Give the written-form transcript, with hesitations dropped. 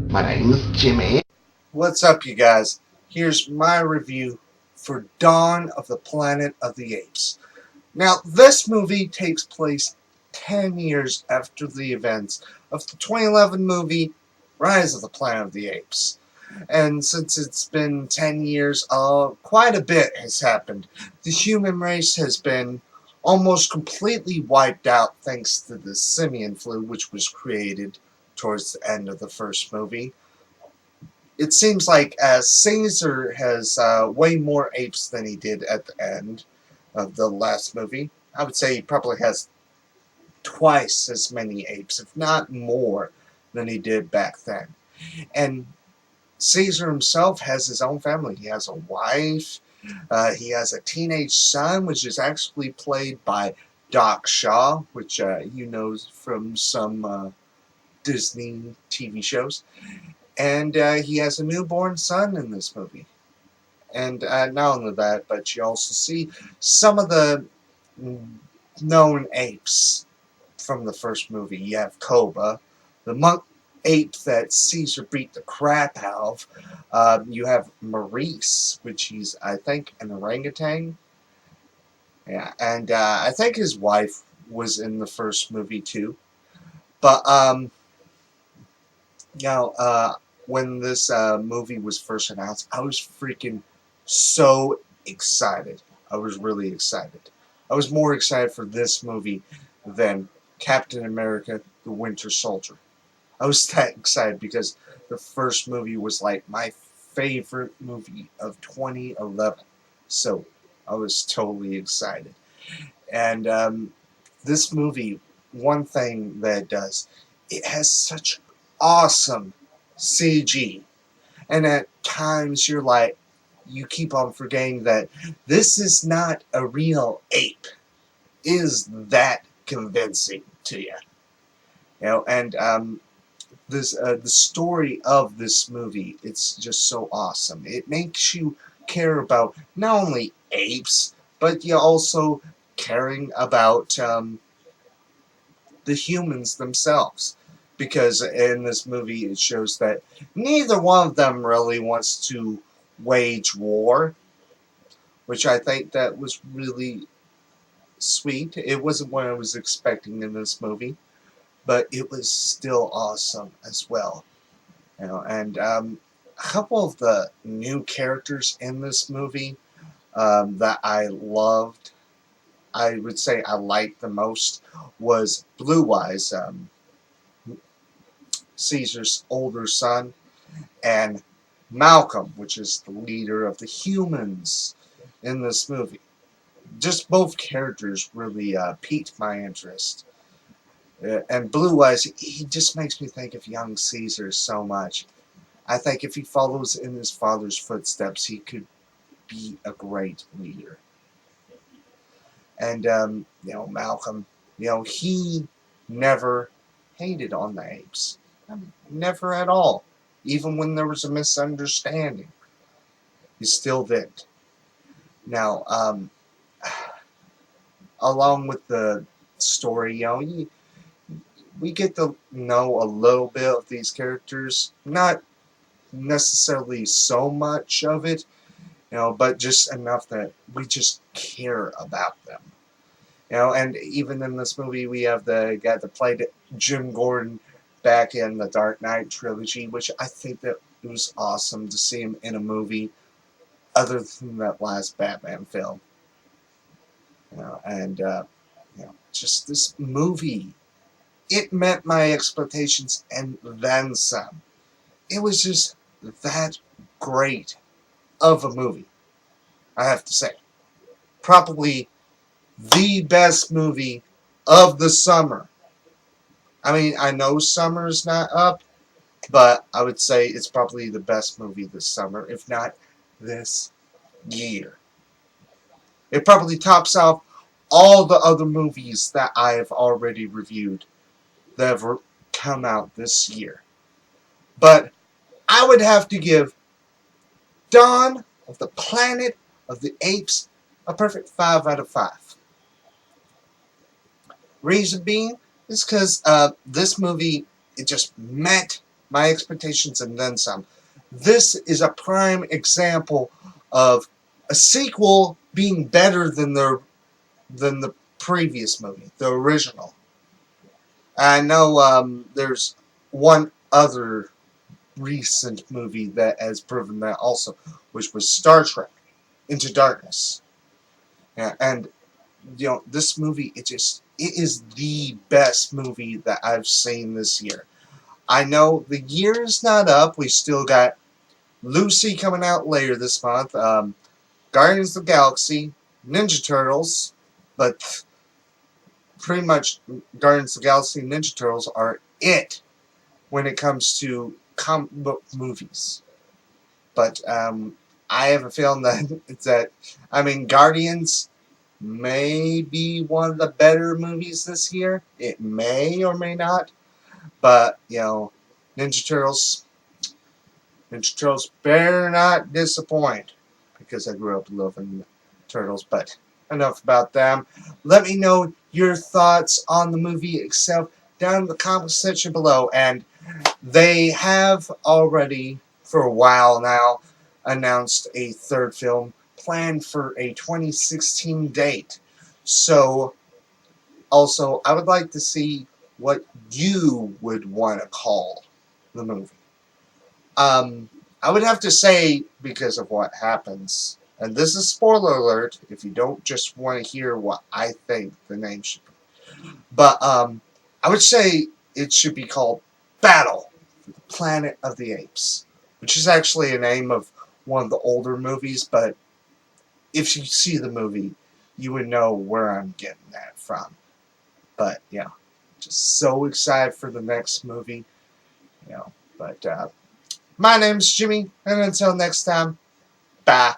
My name's Jimmy. What's up, you guys? Here's my review for Dawn of the Planet of the Apes. Now, this movie takes place 10 years after the events of the 2011 movie Rise of the Planet of the Apes. And since it's been 10 years, quite a bit has happened. The human race has been almost completely wiped out thanks to the simian flu, which was created towards the end of the first movie. It seems like Caesar has way more apes than he did at the end of the last movie. I would say he probably has twice as many apes, if not more, than he did back then. And Caesar himself has his own family. He has a wife. He has a teenage son, which is actually played by Doc Shaw, which you know from some Disney TV shows. And he has a newborn son in this movie. And not only that, but you also see some of the known apes from the first movie. You have Koba, the monk ape that Caesar beat the crap out of. You have Maurice, which he's, I think, an orangutan. Yeah, and I think his wife was in the first movie too. But you know, when this movie was first announced, I was freaking so excited. I was really excited. I was more excited for this movie than Captain America: The Winter Soldier. I was that excited because the first movie was like my favorite movie of 2011. So I was totally excited. And this movie, one thing that it does, it has such awesome CG. And at times you're like, you keep on forgetting that this is not a real ape. Is that convincing to you? You know, and this the story of this movie, it's just so awesome. It makes you care about not only apes, but you also caring about the humans themselves. Because in this movie, it shows that neither one of them really wants to wage war, which I think that was really sweet. It wasn't what I was expecting in this movie, but it was still awesome as well. You know, and a couple of the new characters in this movie that I loved, I would say I liked the most, was Blue Eyes, Caesar's older son, and Malcolm, which is the leader of the humans in this movie. Just both characters really piqued my interest. And Blue Eyes, he just makes me think of young Caesar so much. I think if he follows in his father's footsteps, he could be a great leader. And, you know, Malcolm, you know, he never hated on the apes. Never at all. Even when there was a misunderstanding, he still did. Now, along with the story, you know, we get to know a little bit of these characters. Not necessarily so much of it, you know, but just enough that we just care about them. You know, and even in this movie, we have the guy that played Jim Gordon back in the Dark Knight trilogy, which I think that it was awesome to see him in a movie other than that last Batman film. You know, and you know, just this movie, it met my expectations and then some. It was just that great of a movie, I have to say. Probably the best movie of the summer. I mean, I know summer's not up, but I would say it's probably the best movie this summer, if not this year. It probably tops off all the other movies that I have already reviewed that have come out this year. But I would have to give Dawn of the Planet of the Apes a perfect 5 out of 5. Reason being is because this movie, it just met my expectations and then some. This is a prime example of a sequel being better than the previous movie, the original. I know there's one other recent movie that has proven that also, which was Star Trek Into Darkness. Yeah, and this movie, it is the best movie that I've seen this year. I know the year is not up. We still got Lucy coming out later this month. Guardians of the Galaxy, Ninja Turtles, but pretty much Guardians of the Galaxy and Ninja Turtles are it when it comes to comic book movies. But I have a feeling that I mean Guardians may be one of the better movies this year. It may or may not, but Ninja Turtles, Ninja Turtles better not disappoint because I grew up loving turtles. But enough about them. Let me know your thoughts on the movie itself down in the comment section below. And they have already, for a while now, announced a third film planned for a 2016 date. So, also, I would like to see what you would want to call the movie. Um, I would have to say, because of what happens, and this is spoiler alert if you don't just want to hear what I think the name should be. But I would say it should be called Battle for the Planet of the Apes, which is actually a name of one of the older movies, but if you see the movie, you would know where I'm getting that from. But, just so excited for the next movie, But my name's Jimmy, and until next time, bye.